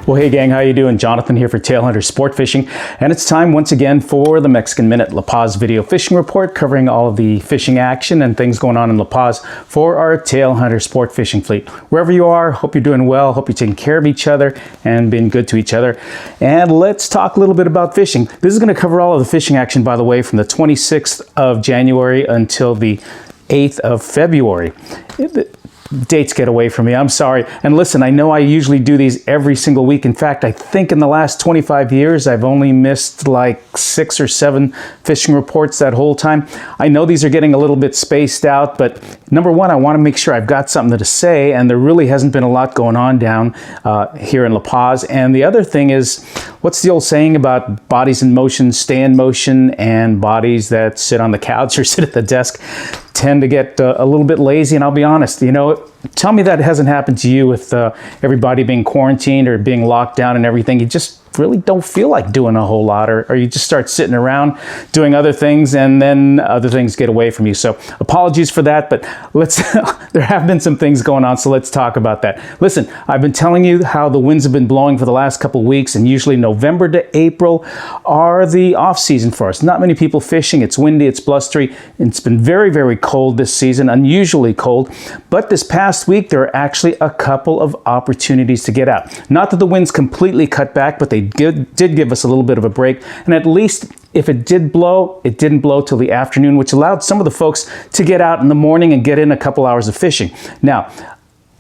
Well, hey gang, how you doing? Jonathan here for Tailhunter Sportfishing, and it's time once again for the Mexican Minute La Paz video fishing report, covering all of the fishing action and things going on in La Paz for our Tailhunter Sportfishing fleet. Wherever you are, hope you're doing well, hope you're taking care of each other and being good to each other. And let's talk a little bit about fishing. This is going to cover all of the fishing action, by the way, from the 26th of January until the 8th of February. Dates get away from me, I'm sorry. And listen, I know I usually do these every single week. In fact, I think in the last 25 years, I've only missed like 6 or 7 fishing reports that whole time. I know these are getting a little bit spaced out, but number one, I want to make sure I've got something to say, and there really hasn't been a lot going on down here in La Paz. And the other thing is, what's the old saying about bodies in motion stay in motion, and bodies that sit on the couch or sit at the desk tend to get a little bit lazy? And I'll be honest, you know, tell me that hasn't happened to you with everybody being quarantined or being locked down and everything. You just really don't feel like doing a whole lot, or you just start sitting around doing other things, and then other things get away from you. So apologies for that, but let's there have been some things going on, so let's talk about that. Listen, I've been telling you how the winds have been blowing for the last couple of weeks, and usually November to April are the off season for us. Not many people fishing. It's windy, it's blustery, and it's been very, very cold this season, unusually cold. But this past week, there are actually a couple of opportunities to get out. Not that the winds completely cut back, but they did give us a little bit of a break. And at least if it did blow, it didn't blow till the afternoon, which allowed some of the folks to get out in the morning and get in a couple hours of fishing. Now,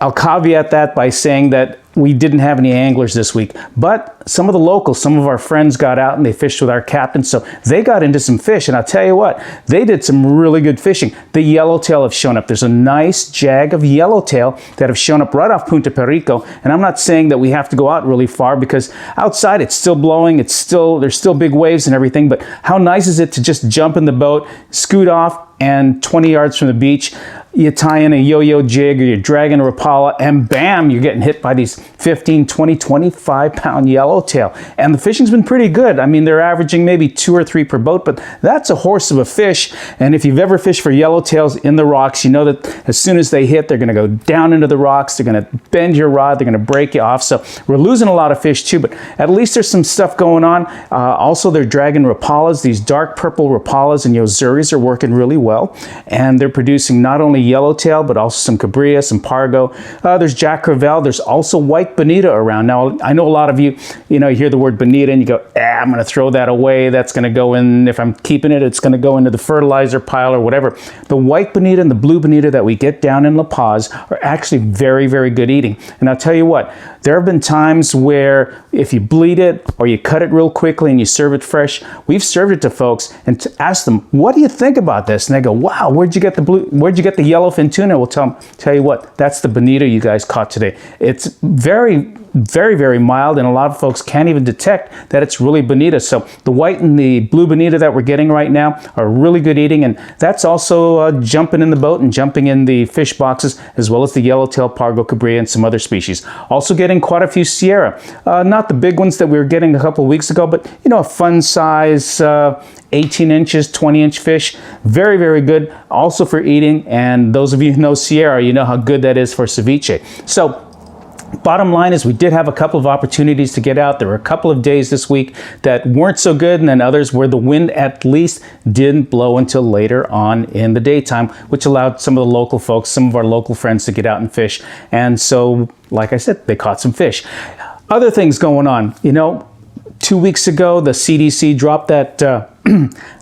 I'll caveat that by saying that we didn't have any anglers this week, but some of the locals, some of our friends got out and they fished with our captain, so they got into some fish. And I'll tell you what, they did some really good fishing. The yellowtail have shown up. There's a nice jag of yellowtail that have shown up right off Punta Perico. And I'm not saying that we have to go out really far, because outside it's still blowing, there's still big waves and everything, but how nice is it to just jump in the boat, scoot off, and 20 yards from the beach, you tie in a yo-yo jig or you're dragging a Rapala, and bam, you're getting hit by these 15, 20, 25 pound yellowtail. And the fishing's been pretty good. I mean, they're averaging maybe 2 or 3 per boat, but that's a horse of a fish. And if you've ever fished for yellowtails in the rocks, you know that as soon as they hit, they're going to go down into the rocks, they're going to bend your rod, they're going to break you off. So we're losing a lot of fish too, but at least there's some stuff going on. Also, they're dragging Rapalas. These dark purple Rapalas and Yozuris are working really well, and they're producing not only yellowtail, but also some cabrilla, some pargo. There's Jack Crevalle. There's also white Bonita around. Now, I know a lot of you, you hear the word Bonita and you go, I'm going to throw that away. That's going to go in, if I'm keeping it, it's going to go into the fertilizer pile or whatever. The white Bonita and the blue Bonita that we get down in La Paz are actually very, very good eating. And I'll tell you what, there have been times where if you bleed it or you cut it real quickly and you serve it fresh, we've served it to folks and to ask them, what do you think about this? And they go, wow, where'd you get the yellowfin tuna? We'll tell you what, that's the Bonita you guys caught today. It's very, very, very mild, and a lot of folks can't even detect that it's really Bonita. So the white and the blue Bonita that we're getting right now are really good eating, and that's also jumping in the boat and jumping in the fish boxes, as well as the yellowtail, pargo, cabrilla, and some other species. Also getting quite a few Sierra. Not the big ones that we were getting a couple of weeks ago, but a fun size 18 inches, 20-inch fish. Very, very good also for eating. And those of you who know Sierra, you know how good that is for ceviche. So bottom line is, we did have a couple of opportunities to get out. There were a couple of days this week that weren't so good, and then others where the wind at least didn't blow until later on in the daytime, which allowed some of the local folks, some of our local friends, to get out and fish. And so, like I said, they caught some fish. Other things going on, 2 weeks ago, the CDC dropped that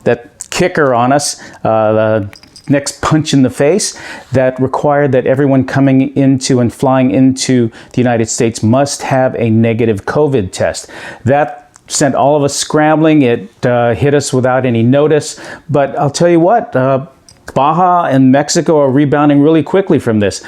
that kicker on us, the next punch in the face, that required that everyone coming into and flying into the United States must have a negative COVID test. That sent all of us scrambling. It hit us without any notice. But I'll tell you what, Baja and Mexico are rebounding really quickly from this.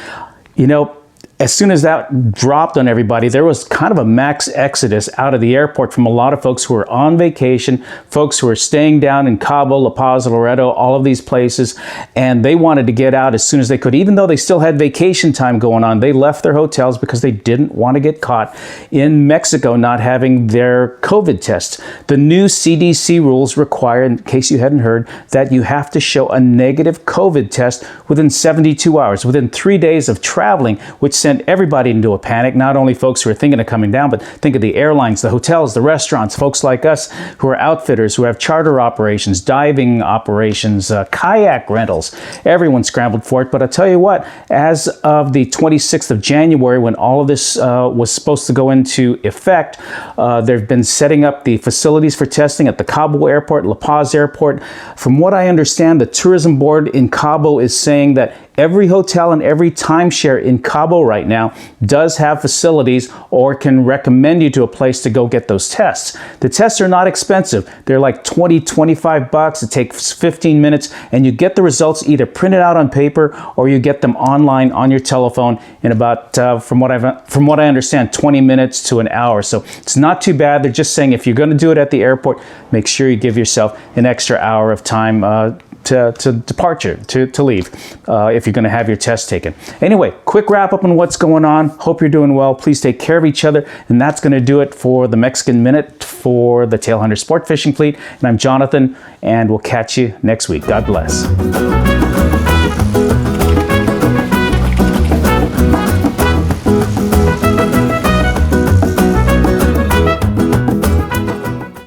As soon as that dropped on everybody, there was kind of a max exodus out of the airport from a lot of folks who were on vacation, folks who were staying down in Cabo, La Paz, Loreto, all of these places, and they wanted to get out as soon as they could. Even though they still had vacation time going on, they left their hotels because they didn't want to get caught in Mexico not having their COVID tests. The new CDC rules require, in case you hadn't heard, that you have to show a negative COVID test within 72 hours, within 3 days of traveling, which sent everybody into a panic, not only folks who are thinking of coming down, but think of the airlines, the hotels, the restaurants, folks like us who are outfitters, who have charter operations, diving operations, kayak rentals. Everyone scrambled for it. But I'll tell you what, as of the 26th of January, when all of this was supposed to go into effect, they've been setting up the facilities for testing at the Cabo Airport, La Paz Airport. From what I understand, the tourism board in Cabo is saying that every hotel and every timeshare in Cabo right now does have facilities or can recommend you to a place to go get those tests. The tests are not expensive. They're like $20-25. It takes 15 minutes and you get the results either printed out on paper or you get them online on your telephone in about, from what I understand, 20 minutes to an hour. So it's not too bad. They're just saying if you're going to do it at the airport, make sure you give yourself an extra hour of time to departure, to leave, if you're going to have your test taken. Anyway, quick wrap up on what's going on. Hope you're doing well. Please take care of each other. And that's going to do it for the Mexican Minute for the Tailhunter Sport Fishing Fleet. And I'm Jonathan, and we'll catch you next week. God bless.